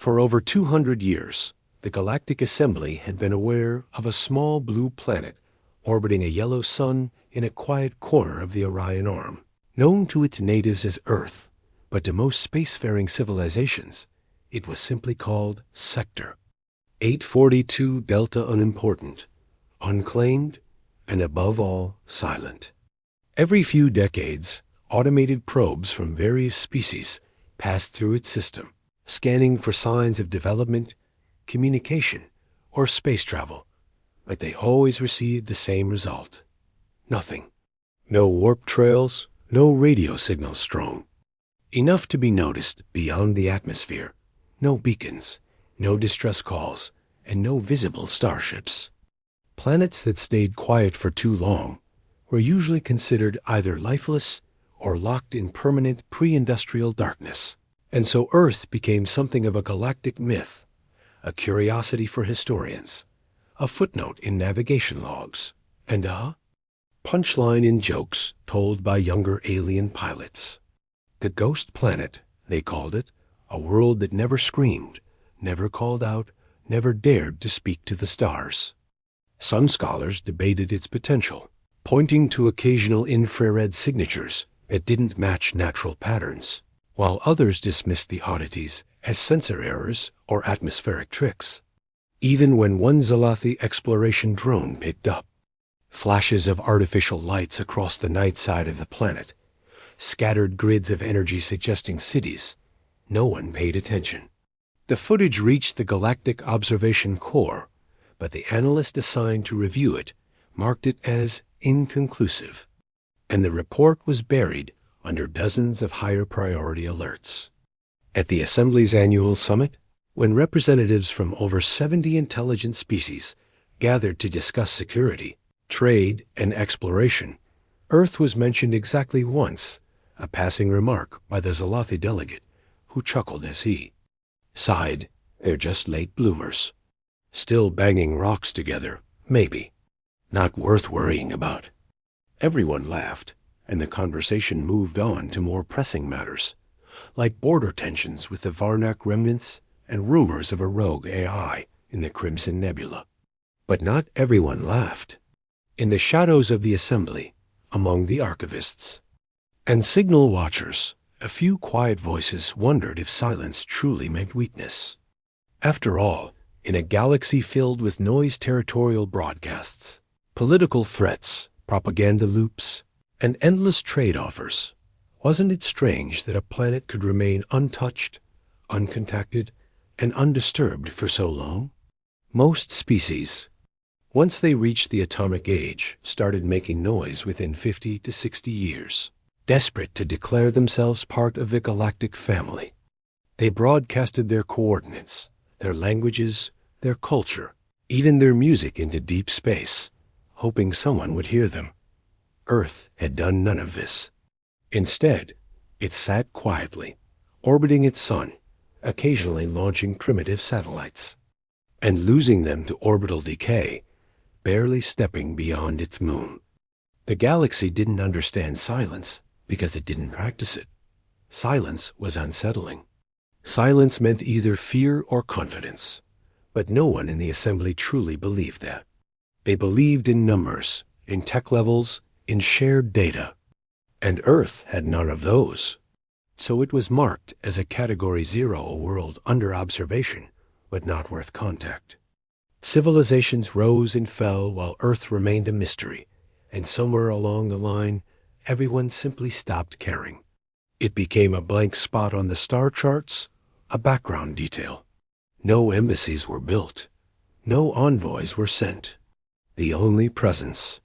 For over 200 years, the Galactic Assembly had been aware of a small blue planet orbiting a yellow sun in a quiet corner of the Orion Arm. Known to its natives as Earth, but to most spacefaring civilizations, it was simply called Sector 842 Delta Unimportant, unclaimed, and above all, silent. Every few decades, automated probes from various species passed through its system, scanning for signs of development, communication, or space travel, but they always received the same result. Nothing. No warp trails, no radio signals strong. Enough to be noticed beyond the atmosphere. No beacons, no distress calls, and no visible starships. Planets that stayed quiet for too long were usually considered either lifeless or locked in permanent pre-industrial darkness. And so Earth became something of a galactic myth, a curiosity for historians, a footnote in navigation logs, and a punchline in jokes told by younger alien pilots. The ghost planet, they called it, a world that never screamed, never called out, never dared to speak to the stars. Some scholars debated its potential, pointing to occasional infrared signatures that didn't match natural patterns, while others dismissed the oddities as sensor errors or atmospheric tricks. Even when one Zalathi exploration drone picked up flashes of artificial lights across the night side of the planet, scattered grids of energy suggesting cities, no one paid attention. The footage reached the Galactic Observation Corps, but the analyst assigned to review it marked it as inconclusive, and the report was buried under dozens of higher priority alerts. At the Assembly's annual summit, when representatives from over 70 intelligent species gathered to discuss security, trade, and exploration, Earth was mentioned exactly once, a passing remark by the Zalathi delegate, who chuckled as he sighed, "They're just late bloomers. Still banging rocks together, maybe. Not worth worrying about." Everyone laughed, and the conversation moved on to more pressing matters, like border tensions with the Varnak remnants and rumors of a rogue AI in the Crimson Nebula. But not everyone laughed. In the shadows of the Assembly, among the archivists and signal watchers, a few quiet voices wondered if silence truly meant weakness. After all, in a galaxy filled with noise-territorial broadcasts, political threats, propaganda loops, and endless trade offers, wasn't it strange that a planet could remain untouched, uncontacted, and undisturbed for so long? Most species, once they reached the atomic age, started making noise within 50 to 60 years, desperate to declare themselves part of the galactic family. They broadcasted their coordinates, their languages, their culture, even their music into deep space, hoping someone would hear them. Earth had done none of this. Instead, it sat quietly, orbiting its sun, occasionally launching primitive satellites, and losing them to orbital decay, barely stepping beyond its moon. The galaxy didn't understand silence because it didn't practice it. Silence was unsettling. Silence meant either fear or confidence, but no one in the Assembly truly believed that. They believed in numbers, in tech levels, in shared data, and Earth had none of those. So it was marked as a Category 0, a world under observation, but not worth contact. Civilizations rose and fell while Earth remained a mystery, and somewhere along the line, everyone simply stopped caring. It became a blank spot on the star charts, a background detail. No embassies were built. No envoys were sent. The only presence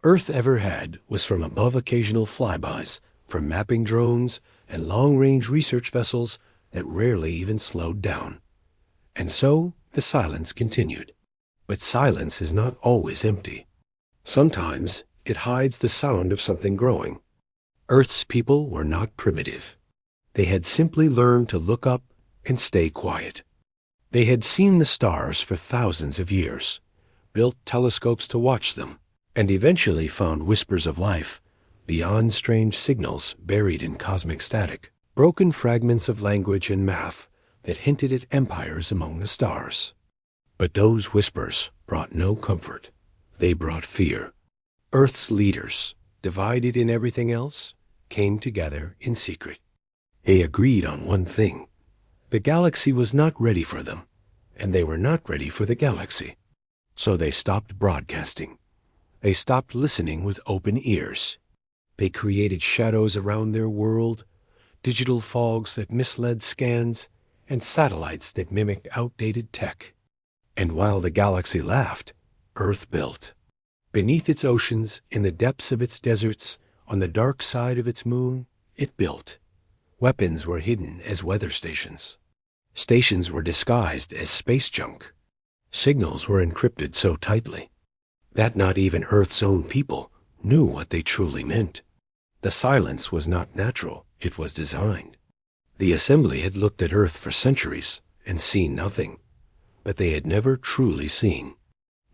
Earth ever had was from above occasional flybys, from mapping drones and long-range research vessels that rarely even slowed down. And so the silence continued. But silence is not always empty. Sometimes it hides the sound of something growing. Earth's people were not primitive. They had simply learned to look up and stay quiet. They had seen the stars for thousands of years, built telescopes to watch them, and eventually found whispers of life beyond strange signals buried in cosmic static, broken fragments of language and math that hinted at empires among the stars. But those whispers brought no comfort. They brought fear. Earth's leaders, divided in everything else, came together in secret. They agreed on one thing. The galaxy was not ready for them, and they were not ready for the galaxy. So they stopped broadcasting. They stopped listening with open ears. They created shadows around their world, digital fogs that misled scans, and satellites that mimicked outdated tech. And while the galaxy laughed, Earth built. Beneath its oceans, in the depths of its deserts, on the dark side of its moon, it built. Weapons were hidden as weather stations. Stations were disguised as space junk. Signals were encrypted so tightly that not even Earth's own people knew what they truly meant. The silence was not natural, it was designed. The assembly had looked at Earth for centuries and seen nothing, but they had never truly seen.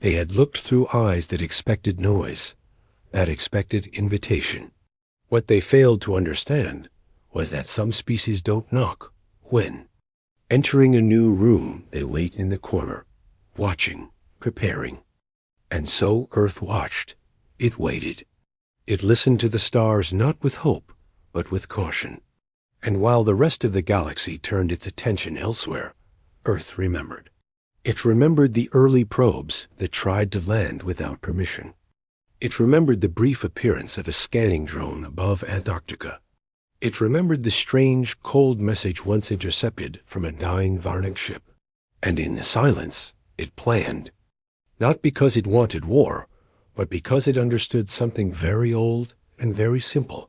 They had looked through eyes that expected noise, that expected invitation. What they failed to understand was that some species don't knock when. Entering a new room, they wait in the corner, watching, preparing. And so Earth watched. It waited. It listened to the stars not with hope, but with caution. And while the rest of the galaxy turned its attention elsewhere, Earth remembered. It remembered the early probes that tried to land without permission. It remembered the brief appearance of a scanning drone above Antarctica. It remembered the strange, cold message once intercepted from a dying Varnic ship. And in the silence, it planned. Not because it wanted war, but because it understood something very old and very simple.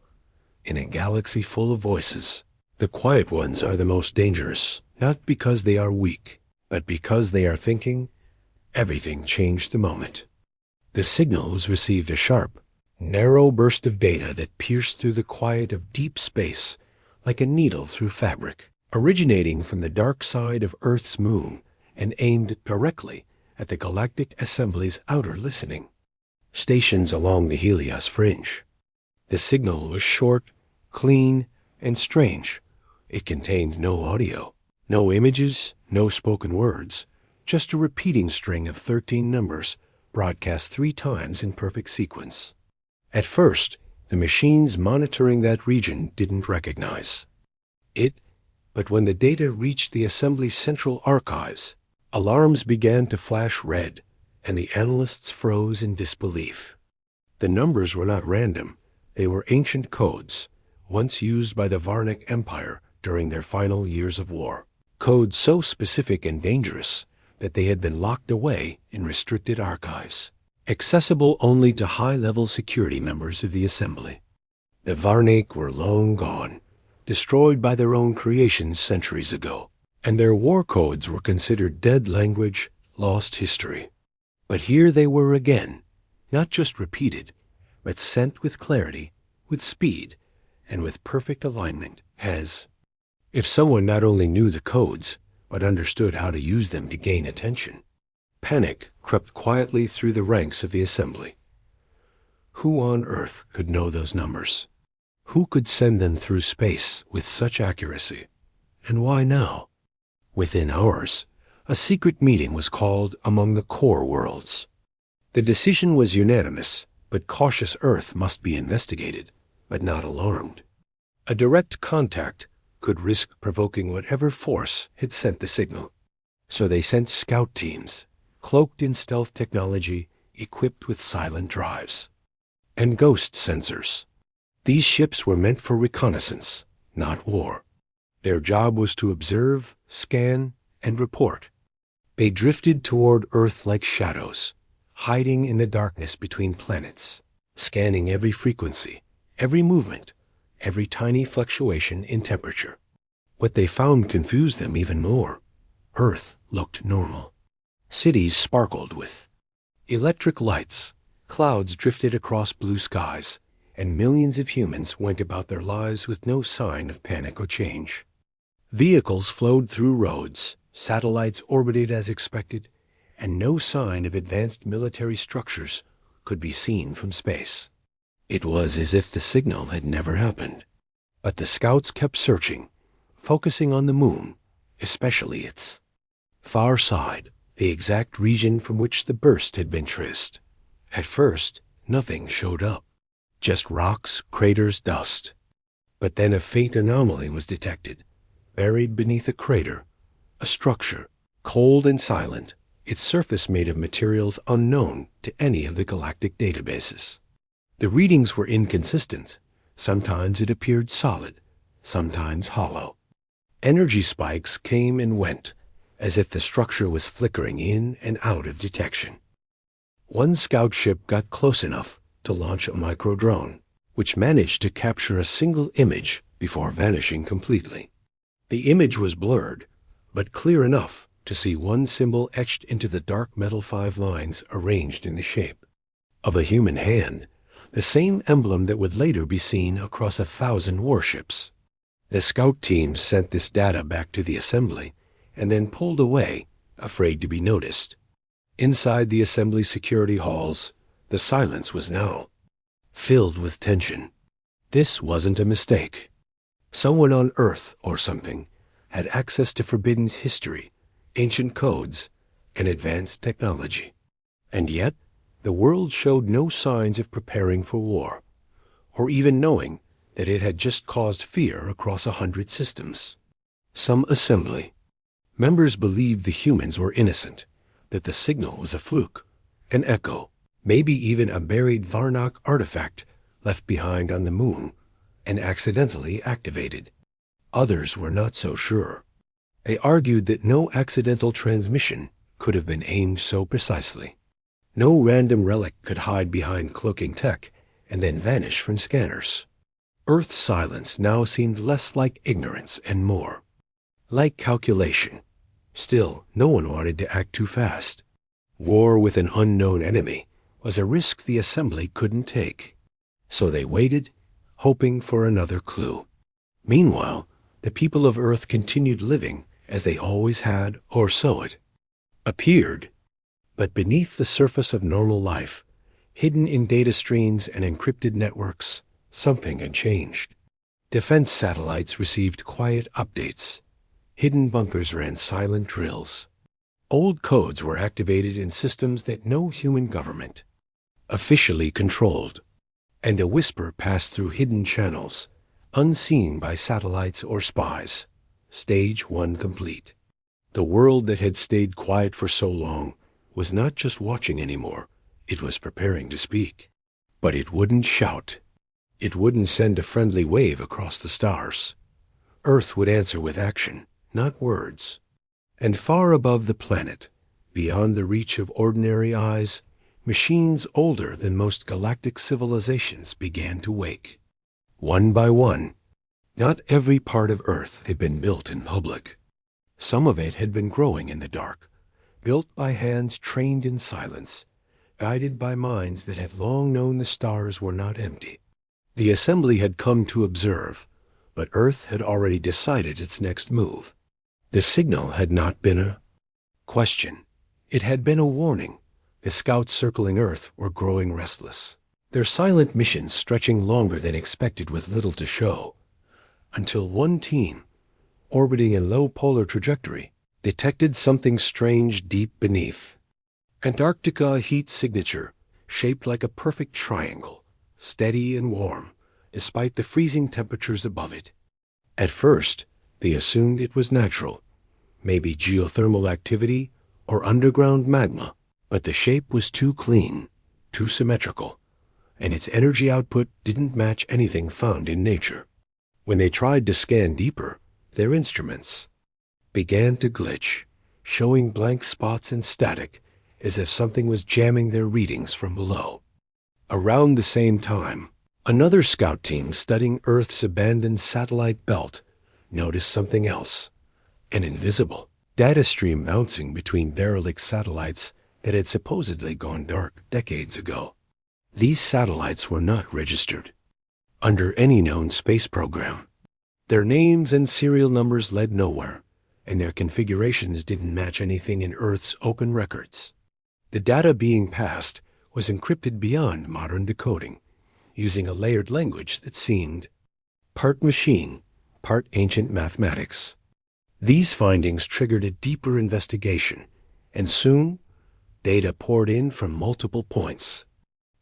In a galaxy full of voices, the quiet ones are the most dangerous, not because they are weak, but because they are thinking. Everything changed the moment. The signals received a sharp, narrow burst of data that pierced through the quiet of deep space like a needle through fabric, originating from the dark side of Earth's moon and aimed directly at the Galactic Assembly's outer listening stations along the Helios fringe. The signal was short, clean, and strange. It contained no audio, no images, no spoken words, just a repeating string of 13 numbers broadcast 3 times in perfect sequence. At first, the machines monitoring that region didn't recognize it, but when the data reached the Assembly's central archives, alarms began to flash red, and the analysts froze in disbelief. The numbers were not random. They were ancient codes, once used by the Varnic Empire during their final years of war. Codes so specific and dangerous that they had been locked away in restricted archives, accessible only to high-level security members of the Assembly. The Varnic were long gone, destroyed by their own creations centuries ago, and their war codes were considered dead language, lost history. But here they were again, not just repeated, but sent with clarity, with speed, and with perfect alignment, as if someone not only knew the codes, but understood how to use them to gain attention. Panic crept quietly through the ranks of the Assembly. Who on earth could know those numbers? Who could send them through space with such accuracy? And why now? Within hours, a secret meeting was called among the core worlds. The decision was unanimous, but cautious Earth must be investigated, but not alarmed. A direct contact could risk provoking whatever force had sent the signal. So they sent scout teams, cloaked in stealth technology, equipped with silent drives, and ghost sensors. These ships were meant for reconnaissance, not war. Their job was to observe, scan, and report. They drifted toward Earth like shadows, hiding in the darkness between planets, scanning every frequency, every movement, every tiny fluctuation in temperature. What they found confused them even more. Earth looked normal. Cities sparkled with electric lights, clouds drifted across blue skies, and millions of humans went about their lives with no sign of panic or change. Vehicles flowed through roads, satellites orbited as expected, and no sign of advanced military structures could be seen from space. It was as if the signal had never happened. But the scouts kept searching, focusing on the moon, especially its far side, the exact region from which the burst had been traced. At first, nothing showed up, just rocks, craters, dust. But then a faint anomaly was detected, buried beneath a crater, a structure, cold and silent, its surface made of materials unknown to any of the galactic databases. The readings were inconsistent. Sometimes it appeared solid, sometimes hollow. Energy spikes came and went, as if the structure was flickering in and out of detection. One scout ship got close enough to launch a micro-drone, which managed to capture a single image before vanishing completely. The image was blurred, but clear enough to see one symbol etched into the dark metal 5 lines arranged in the shape of a human hand, the same emblem that would later be seen across 1,000 warships. The scout team sent this data back to the assembly and then pulled away, afraid to be noticed. Inside the assembly security halls, the silence was now filled with tension. This wasn't a mistake. Someone on Earth or something had access to Forbidden's history, ancient codes, and advanced technology. And yet, the world showed no signs of preparing for war, or even knowing that it had just caused fear across 100 systems. Some assembly members believed the humans were innocent, that the signal was a fluke, an echo, maybe even a buried Varnock artifact left behind on the moon and accidentally activated. Others were not so sure. They argued that no accidental transmission could have been aimed so precisely. No random relic could hide behind cloaking tech and then vanish from scanners. Earth's silence now seemed less like ignorance and more like calculation. Still, no one wanted to act too fast. War with an unknown enemy was a risk the assembly couldn't take. So they waited, hoping for another clue. Meanwhile, the people of Earth continued living as they always had, or so it appeared. But beneath the surface of normal life, hidden in data streams and encrypted networks, something had changed. Defense satellites received quiet updates. Hidden bunkers ran silent drills. Old codes were activated in systems that no human government officially controlled. And a whisper passed through hidden channels, unseen by satellites or spies. Stage 1 complete. The world that had stayed quiet for so long was not just watching anymore, it was preparing to speak. But it wouldn't shout. It wouldn't send a friendly wave across the stars. Earth would answer with action, not words. And far above the planet, beyond the reach of ordinary eyes, machines older than most galactic civilizations began to wake. One by one. Not every part of Earth had been built in public. Some of it had been growing in the dark, built by hands trained in silence, guided by minds that had long known the stars were not empty. The assembly had come to observe, but Earth had already decided its next move. The signal had not been a question. It had been a warning. The scouts circling Earth were growing restless, their silent missions stretching longer than expected with little to show, until one team, orbiting in low polar trajectory, detected something strange deep beneath. Antarctica heat signature, shaped like a perfect triangle, steady and warm, despite the freezing temperatures above it. At first, they assumed it was natural, maybe geothermal activity or underground magma, but the shape was too clean, too symmetrical, and its energy output didn't match anything found in nature. When they tried to scan deeper, their instruments began to glitch, showing blank spots and static as if something was jamming their readings from below. Around the same time, another scout team studying Earth's abandoned satellite belt noticed something else, an invisible data stream bouncing between derelict satellites that had supposedly gone dark decades ago. These satellites were not registered under any known space program. Their names and serial numbers led nowhere, and their configurations didn't match anything in Earth's open records. The data being passed was encrypted beyond modern decoding, using a layered language that seemed part machine, part ancient mathematics. These findings triggered a deeper investigation, and soon data poured in from multiple points.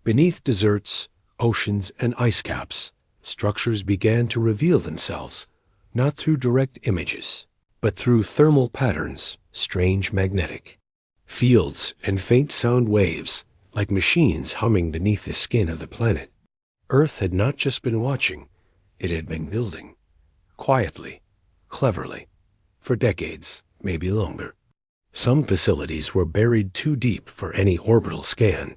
Beneath deserts, oceans, and ice caps, structures began to reveal themselves, not through direct images, but through thermal patterns, strange magnetic fields, and faint sound waves, like machines humming beneath the skin of the planet. Earth had not just been watching, it had been building, quietly, cleverly, for decades, maybe longer. Some facilities were buried too deep for any orbital scan,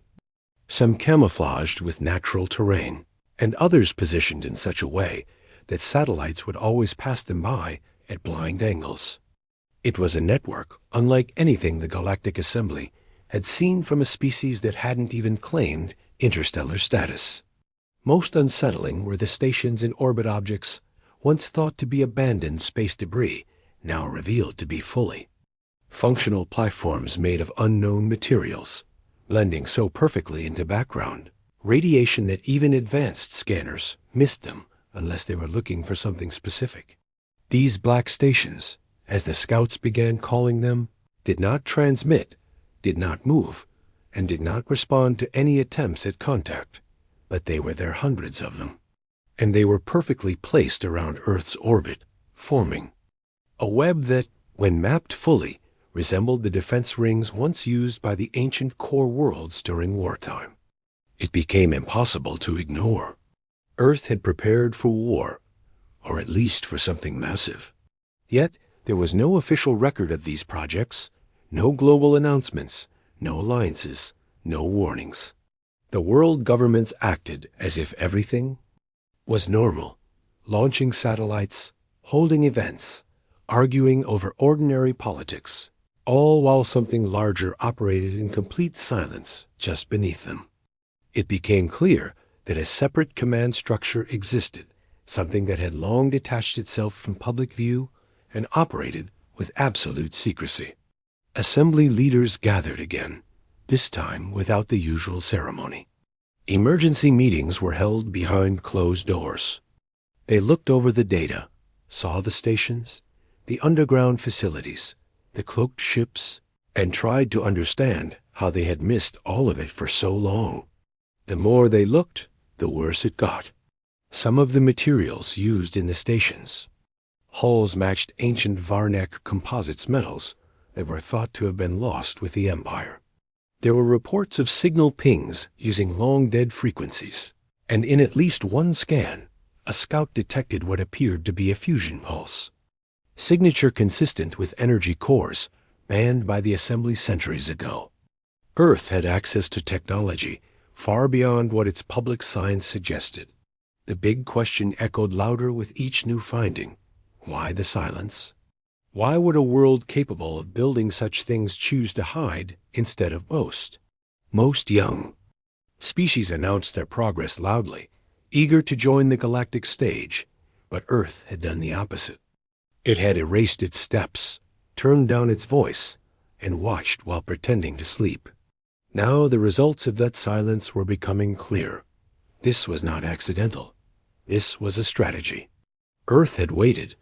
some camouflaged with natural terrain, and others positioned in such a way that satellites would always pass them by at blind angles. It was a network unlike anything the Galactic Assembly had seen from a species that hadn't even claimed interstellar status. Most unsettling were the stations and orbit objects once thought to be abandoned space debris, now revealed to be fully functional platforms made of unknown materials, blending so perfectly into background radiation that even advanced scanners missed them unless they were looking for something specific. These black stations, as the scouts began calling them, did not transmit, did not move, and did not respond to any attempts at contact, but there were hundreds of them, and they were perfectly placed around Earth's orbit, forming a web that, when mapped fully, resembled the defense rings once used by the ancient core worlds during wartime. It became impossible to ignore. Earth had prepared for war, or at least for something massive. Yet there was no official record of these projects, no global announcements, no alliances, no warnings. The world governments acted as if everything was normal, launching satellites, holding events, arguing over ordinary politics, all while something larger operated in complete silence just beneath them. It became clear that a separate command structure existed, something that had long detached itself from public view and operated with absolute secrecy. Assembly leaders gathered again, this time without the usual ceremony. Emergency meetings were held behind closed doors. They looked over the data, saw the stations, the underground facilities, the cloaked ships, and tried to understand how they had missed all of it for so long. The more they looked, the worse it got. Some of the materials used in the stations, hulls matched ancient Varnac composites metals that were thought to have been lost with the Empire. There were reports of signal pings using long-dead frequencies, and in at least one scan, a scout detected what appeared to be a fusion pulse, signature consistent with energy cores banned by the Assembly centuries ago. Earth had access to technology far beyond what its public science suggested. The big question echoed louder with each new finding. Why the silence? Why would a world capable of building such things choose to hide instead of boast? Most young species announced their progress loudly, eager to join the galactic stage, but Earth had done the opposite. It had erased its steps, turned down its voice, and watched while pretending to sleep. Now the results of that silence were becoming clear. This was not accidental. This was a strategy. Earth had waited,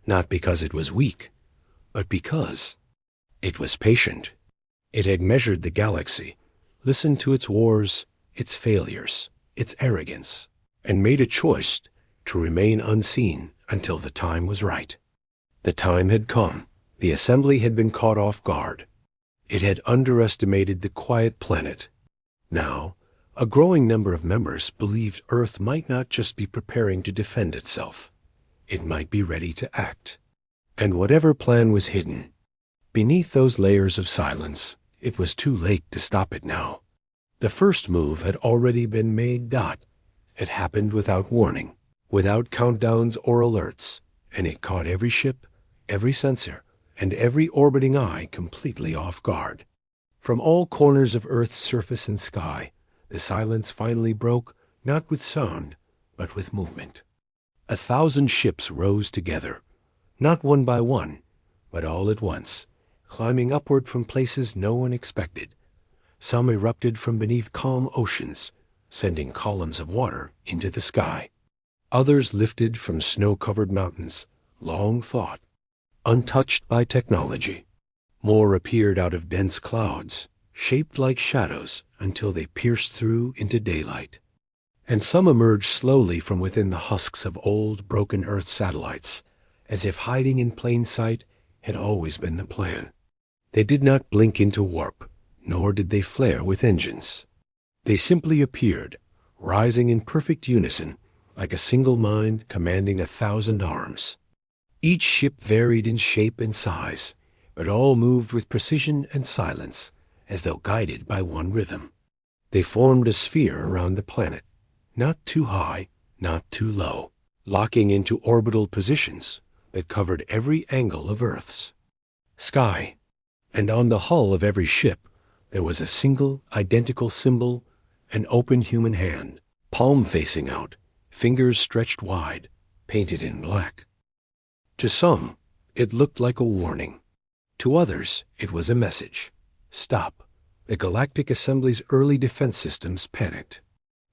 not because it was weak, but because it was patient. It had measured the galaxy, listened to its wars, its failures, its arrogance, and made a choice to remain unseen until the time was right. The time had come. The Assembly had been caught off guard. It had underestimated the quiet planet. Now, a growing number of members believed Earth might not just be preparing to defend itself. It might be ready to act. And whatever plan was hidden, beneath those layers of silence, it was too late to stop it now. The first move had already been made. It happened without warning, without countdowns or alerts, and it caught every ship, every sensor, and every orbiting eye completely off guard. From all corners of Earth's surface and sky, the silence finally broke, not with sound, but with movement. 1,000 ships rose together, not one by one, but all at once, climbing upward from places no one expected. Some erupted from beneath calm oceans, sending columns of water into the sky. Others lifted from snow-covered mountains, long thought, untouched by technology. More appeared out of dense clouds, shaped like shadows until they pierced through into daylight. And some emerged slowly from within the husks of old, broken Earth satellites, as if hiding in plain sight had always been the plan. They did not blink into warp, nor did they flare with engines. They simply appeared, rising in perfect unison, like a single mind commanding 1,000 arms. Each ship varied in shape and size, but all moved with precision and silence, as though guided by one rhythm. They formed a sphere around the planet, not too high, not too low, locking into orbital positions that covered every angle of Earth's sky. And on the hull of every ship there was a single identical symbol, an open human hand, palm facing out, fingers stretched wide, painted in black. To some, it looked like a warning. To others, it was a message. Stop. The Galactic Assembly's early defense systems panicked.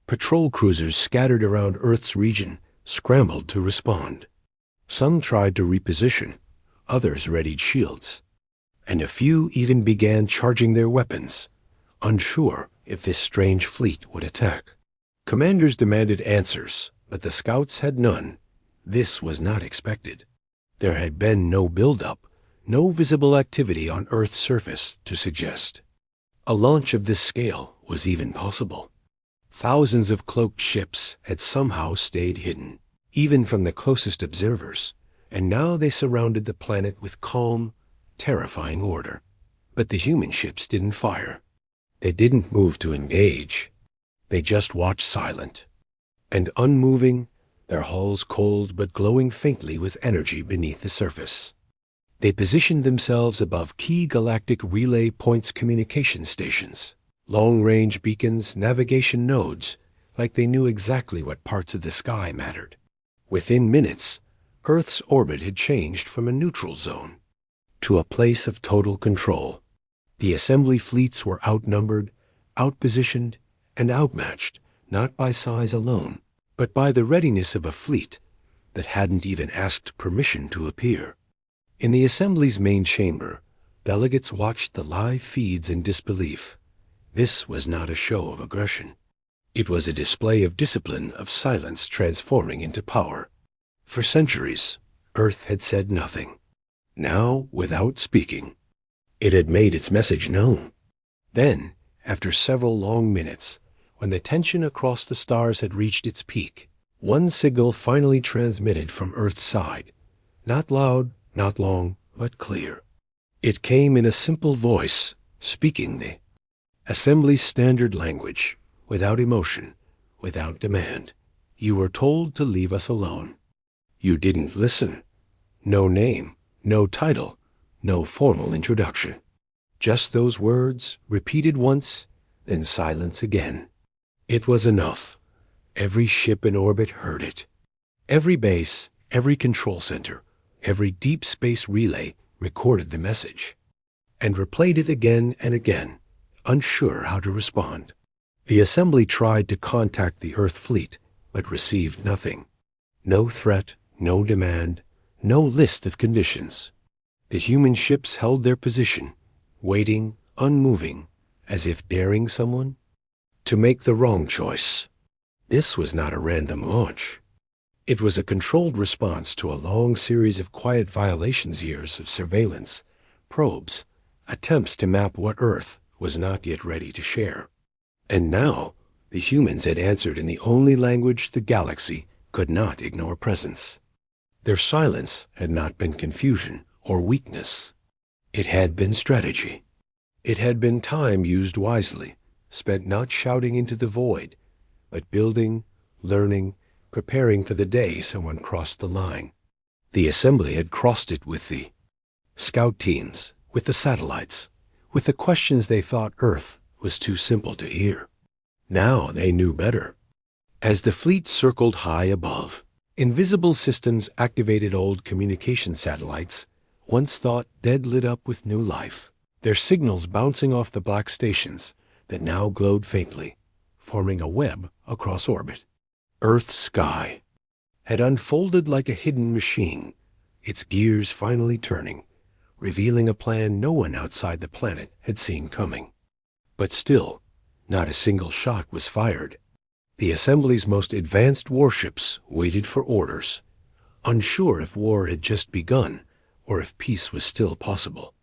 Patrol cruisers scattered around Earth's region scrambled to respond. Some tried to reposition, others readied shields, and a few even began charging their weapons, unsure if this strange fleet would attack. Commanders demanded answers, but the scouts had none. This was not expected. There had been no buildup, no visible activity on Earth's surface to suggest a launch of this scale was even possible. Thousands of cloaked ships had somehow stayed hidden, even from the closest observers, and now they surrounded the planet with calm, terrifying order. But the human ships didn't fire. They didn't move to engage. They just watched silent and unmoving, their hulls cold but glowing faintly with energy beneath the surface. They positioned themselves above key galactic relay points communication stations, long-range beacons, navigation nodes, like they knew exactly what parts of the sky mattered. Within minutes, Earth's orbit had changed from a neutral zone to a place of total control. The assembly fleets were outnumbered, outpositioned, and outmatched, not by size alone, but by the readiness of a fleet that hadn't even asked permission to appear. In the assembly's main chamber, delegates watched the live feeds in disbelief. This was not a show of aggression. It was a display of discipline, of silence transforming into power. For centuries, Earth had said nothing. Now, without speaking, it had made its message known. Then, after several long minutes, when the tension across the stars had reached its peak, one signal finally transmitted from Earth's side. Not loud, not long, but clear. It came in a simple voice, speaking the assembly's standard language, without emotion, without demand. You were told to leave us alone. You didn't listen. No name, no title, no formal introduction. Just those words, repeated once, then silence again. It was enough. Every ship in orbit heard it. Every base, every control center, every deep space relay recorded the message and replayed it again and again, unsure how to respond. The assembly tried to contact the Earth fleet, but received nothing. No threat, no demand, no list of conditions. The human ships held their position, waiting, unmoving, as if daring someone to make the wrong choice. This was not a random launch. It was a controlled response to a long series of quiet violations, years of surveillance, probes, attempts to map what Earth was not yet ready to share. And now, the humans had answered in the only language the galaxy could not ignore presence. Their silence had not been confusion or weakness. It had been strategy. It had been time used wisely, spent not shouting into the void, but building, learning, preparing for the day someone crossed the line. The assembly had crossed it with the scout teams, with the satellites, with the questions they thought Earth was too simple to hear. Now they knew better. As the fleet circled high above, invisible systems activated old communication satellites, once thought dead, lit up with new life, their signals bouncing off the black stations that now glowed faintly, forming a web across orbit. Earth's sky had unfolded like a hidden machine, its gears finally turning, revealing a plan no one outside the planet had seen coming. But still, not a single shot was fired. The Assembly's most advanced warships waited for orders, unsure if war had just begun or if peace was still possible.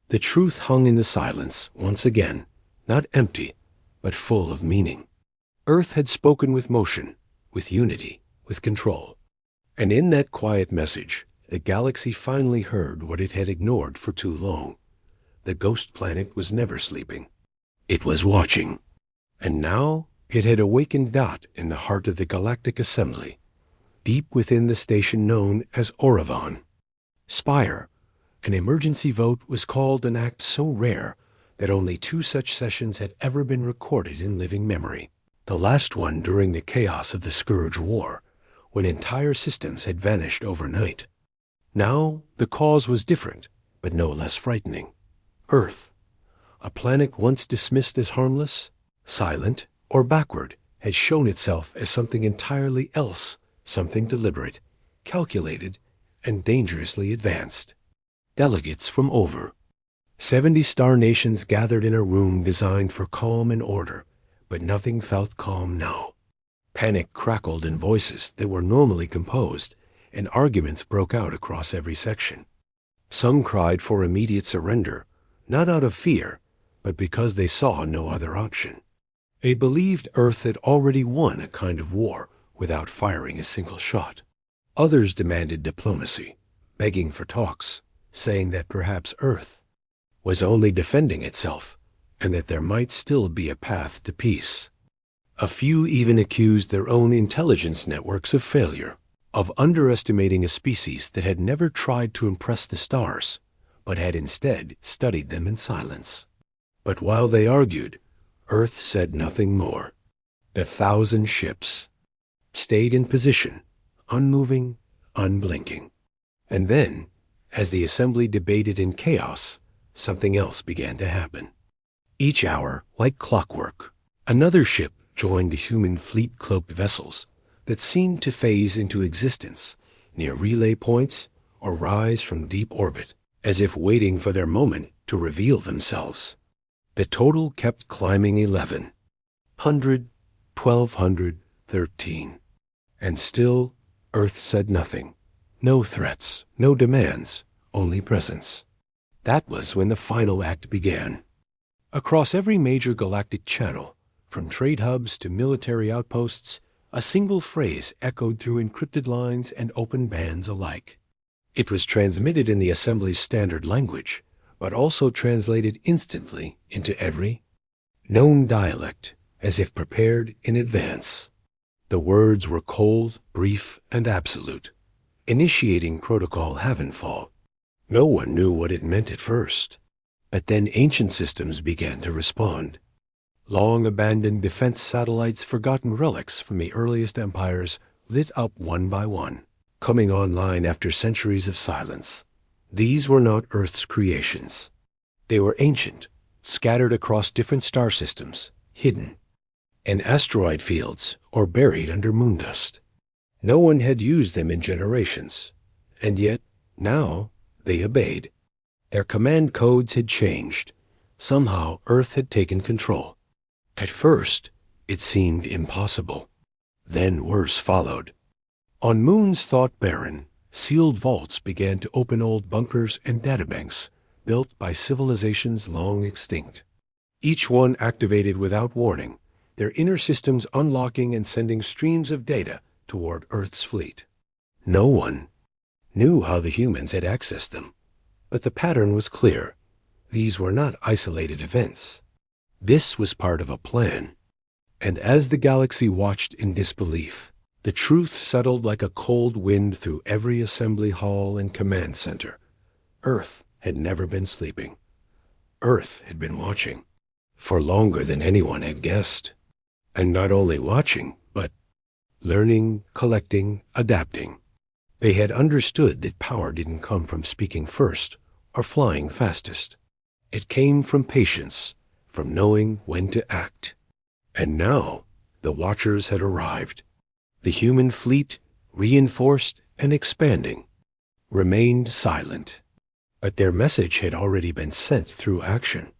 The truth hung in the silence once again, not empty, but full of meaning. Earth had spoken with motion, with unity, with control. And in that quiet message, the galaxy finally heard what it had ignored for too long. The ghost planet was never sleeping. It was watching. And now it had awakened Dot in the heart of the Galactic Assembly, deep within the station known as Oravon. Spire, an emergency vote, was called an act so rare that only 2 such sessions had ever been recorded in living memory. The last one during the chaos of the Scourge War, when entire systems had vanished overnight. Now the cause was different, but no less frightening. Earth, a planet once dismissed as harmless, silent, or backward, had shown itself as something entirely else, something deliberate, calculated, and dangerously advanced. Delegates from over 70 star nations gathered in a room designed for calm and order, but nothing felt calm now. Panic crackled in voices that were normally composed, and arguments broke out across every section. Some cried for immediate surrender, not out of fear, but because they saw no other option. They believed Earth had already won a kind of war without firing a single shot. Others demanded diplomacy, begging for talks, saying that perhaps Earth was only defending itself, and that there might still be a path to peace. A few even accused their own intelligence networks of failure, of underestimating a species that had never tried to impress the stars, but had instead studied them in silence. But while they argued, Earth said nothing more. 1,000 ships stayed in position, unmoving, unblinking. And then, as the Assembly debated in chaos, something else began to happen. Each hour, like clockwork, another ship joined the human fleet-cloaked vessels that seemed to phase into existence near relay points or rise from deep orbit, as if waiting for their moment to reveal themselves. The total kept climbing 11, 100, 1,200, 13. And still, Earth said nothing. No threats, no demands, only presence. That was when the final act began. Across every major galactic channel, from trade hubs to military outposts, a single phrase echoed through encrypted lines and open bands alike. It was transmitted in the Assembly's standard language, but also translated instantly into every known dialect, as if prepared in advance. The words were cold, brief, and absolute, initiating Protocol Havenfall. No one knew what it meant at first, but then ancient systems began to respond. Long-abandoned defense satellites, forgotten relics from the earliest empires, lit up one by one, coming online after centuries of silence. These were not Earth's creations. They were ancient, scattered across different star systems, hidden in asteroid fields or buried under moondust. No one had used them in generations, and yet now they obeyed. Their command codes had changed. Somehow Earth had taken control. At first, it seemed impossible. Then worse followed. On moons thought barren, sealed vaults began to open old bunkers and databanks built by civilizations long extinct. Each one activated without warning, their inner systems unlocking and sending streams of data toward Earth's fleet. No one knew how the humans had accessed them, but the pattern was clear. These were not isolated events. This was part of a plan. And as the galaxy watched in disbelief, the truth settled like a cold wind through every assembly hall and command center. Earth had never been sleeping. Earth had been watching, for longer than anyone had guessed. And not only watching, but learning, collecting, adapting. They had understood that power didn't come from speaking first or flying fastest. It came from patience, from knowing when to act. And now the Watchers had arrived. The human fleet, reinforced and expanding, remained silent. But their message had already been sent through action.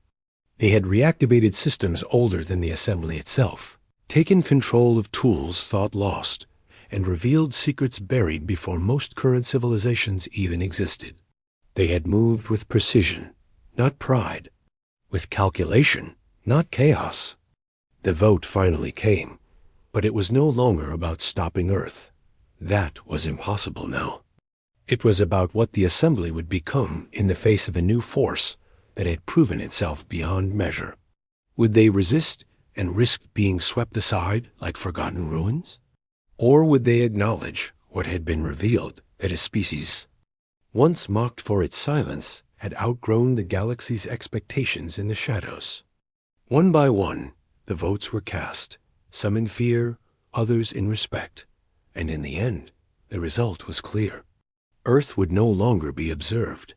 They had reactivated systems older than the assembly itself, taken control of tools thought lost, and revealed secrets buried before most current civilizations even existed. They had moved with precision, not pride, with calculation, not chaos. The vote finally came, but it was no longer about stopping Earth. That was impossible now. It was about what the assembly would become in the face of a new force that had proven itself beyond measure. Would they resist and risk being swept aside like forgotten ruins? Or would they acknowledge what had been revealed, that a species, once mocked for its silence, had outgrown the galaxy's expectations in the shadows? One by one, the votes were cast, some in fear, others in respect, and in the end, the result was clear. Earth would no longer be observed.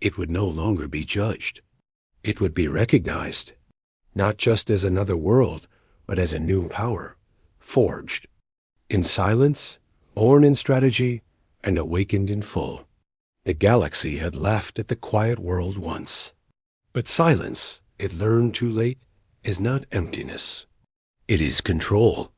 It would no longer be judged. It would be recognized, not just as another world, but as a new power, forged in silence, born in strategy, and awakened in full. The galaxy had laughed at the quiet world once. But silence, it learned too late, is not emptiness. It is control.